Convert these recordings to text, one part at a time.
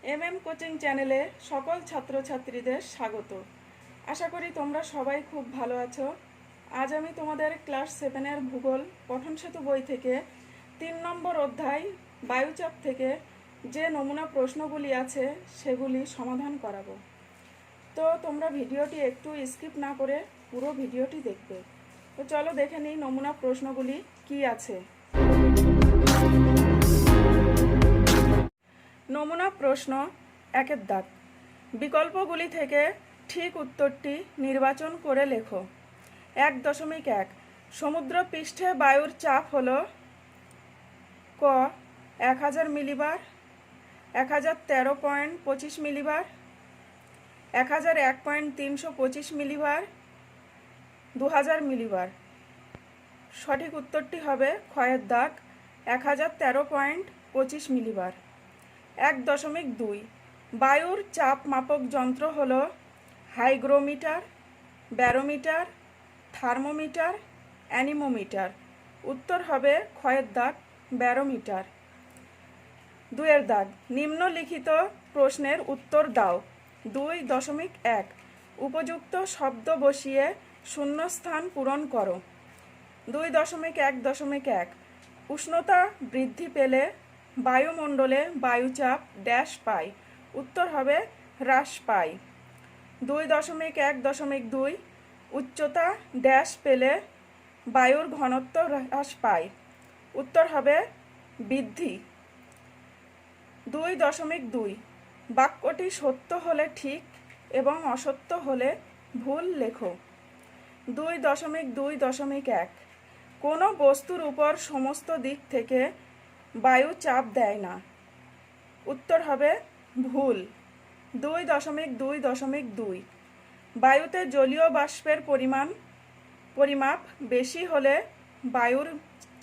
Coaching চ্যানেলে সকল ছাত্রছাত্রীদের স্বাগত। আশা করি তোমরা সবাই খুব ভালো আছো। আজ আমি তোমাদের ক্লাস 7-এর ভূগোল পঠন সেতু বই থেকে 3 নম্বর অধ্যায় বায়ুচাপ থেকে যে নমুনা প্রশ্নগুলি আছে সেগুলি সমাধান করাবো। তো তোমরা ভিডিওটি একটু স্কিপ না করে পুরো ভিডিওটি দেখবে। তো চলো দেখে নিই নমুনা প্রশ্নগুলি কি আছে। নমুনা প্রশ্ন 1-এর দাগ। বিকল্পগুলি থেকে ঠিক উত্তরটি নির্বাচন করে লেখো। 1.1 সমুদ্র পৃষ্ঠে বায়ুর চাপ হল ক 1000 মিলিবার, 1013.25 মিলিবার, 1001.325 মিলিবার, 2000 মিলিবার। সঠিক উত্তরটি হবে ক্ষয়ের দাগ 1013.25 মিলিবার। 1.2 বায়ুর চাপ মাপক যন্ত্র হল হাইগ্রোমিটার, ব্যারোমিটার, থার্মোমিটার, অ্যানিমোমিটার। উত্তর হবে ক্ষয়ের দাগ ব্যারোমিটার। 2-এর দাগ নিম্নলিখিত প্রশ্নের উত্তর দাও। 2.1 উপযুক্ত শব্দ বসিয়ে শূন্যস্থান পূরণ করো। 2.1.1 উষ্ণতা বৃদ্ধি পেলে বায়ুমণ্ডলে বায়ুচাপ ড্যাশ পায়। উত্তর হবে হ্রাস পায়। 2.1.2 উচ্চতা ড্যাশ পেলে বায়ুর ঘনত্ব হ্রাস পায়। উত্তর হবে বৃদ্ধি। 2.2 বাক্যটি সত্য হলে ঠিক এবং অসত্য হলে ভুল লেখো। 2.2.1 কোনো বস্তুর উপর সমস্ত দিক থেকে বায়ু চাপ দেয় না। উত্তর হবে ভুল। 2.2.2 বায়ুতে জলীয় বাষ্পের পরিমাপ বেশি হলে বায়ুর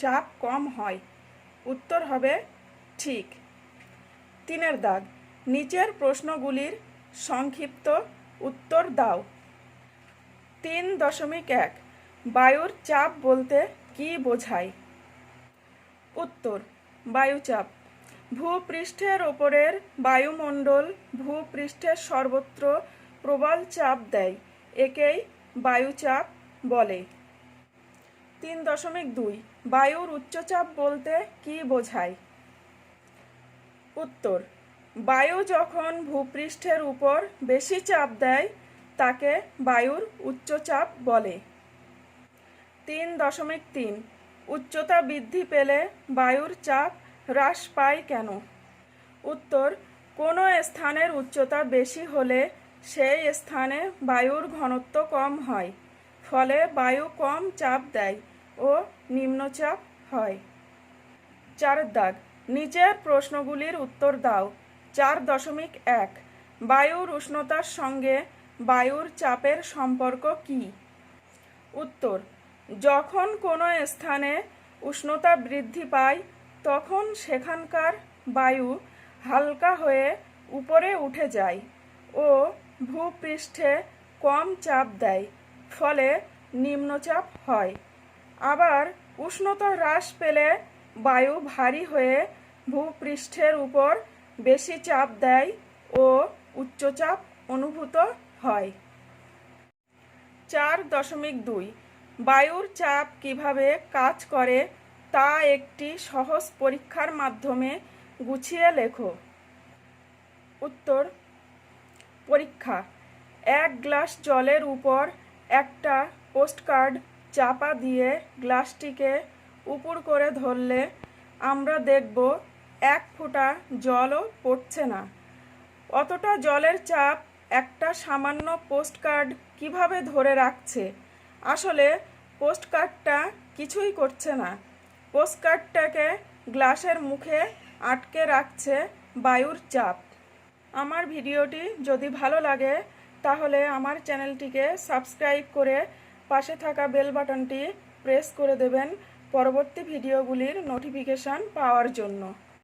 চাপ কম হয়। উত্তর হবে ঠিক। 3-এর দাগ নিচের প্রশ্নগুলির সংক্ষিপ্ত উত্তর দাও। 3.1 বায়ুর চাপ বলতে কি বোঝায়? উত্তর বায়ুচাপ ভূপৃষ্ঠের ওপরের বায়ুমণ্ডল ভূপৃষ্ঠের সর্বত্র প্রবল চাপ দেয়, একেই বায়ুচাপ বলে। 3.2 বায়ুর উচ্চচাপ বলতে কি বোঝায়? উত্তর বায়ু যখন ভূপৃষ্ঠের উপর বেশি চাপ দেয় তাকে বায়ুর উচ্চচাপ বলে। 3.3 উচ্চতা বৃদ্ধি পেলে বায়ুর চাপ হ্রাস পায় কেন? উত্তর কোনো স্থানের উচ্চতা বেশি হলে সেই স্থানে বায়ুর ঘনত্ব কম হয়, ফলে বায়ু কম চাপ দেয় ও নিম্নচাপ হয়। 4-এর দাগ নিচের প্রশ্নগুলির উত্তর দাও। 4.1 বায়ুর উষ্ণতার সঙ্গে বায়ুর চাপের সম্পর্ক কি? উত্তর যখন কোনো স্থানে উষ্ণতা বৃদ্ধি পায় তখন সেখানকার বায়ু হালকা হয়ে উপরে উঠে যায় ও ভূপৃষ্ঠে কম চাপ দেয়, ফলে নিম্নচাপ হয়। আবার উষ্ণতা হ্রাস পেলে বায়ু ভারী হয়ে ভূপৃষ্ঠের উপর বেশি চাপ দেয় ও উচ্চচাপ অনুভূত হয়। 4.2 বায়ুর চাপ কিভাবে কাজ করে তা একটি সহজ পরীক্ষার মাধ্যমে গুছিয়ে লেখো। উত্তর পরীক্ষা 1 গ্লাস জলের উপর একটা পোস্টকার্ড চাপা দিয়ে গ্লাসটিকে উপর করে ধরলে আমরা দেখব 1 ফোঁটা জলও পড়ছে না। অতটা জলের চাপ একটা সামান্য পোস্টকার্ড কিভাবে ধরে রাখছে? আসলে পোস্টকার্ডটা কিছুই করছে না। পোস্টকার্ডটাকে গ্লাসের মুখে আটকে রাখছে বায়ুর চাপ। আমার ভিডিওটি যদি ভালো লাগে তাহলে আমার চ্যানেলটিকে সাবস্ক্রাইব করে পাশে থাকা বেল বাটনটি প্রেস করে দেবেন পরবর্তী ভিডিওগুলির নোটিফিকেশন পাওয়ার জন্য।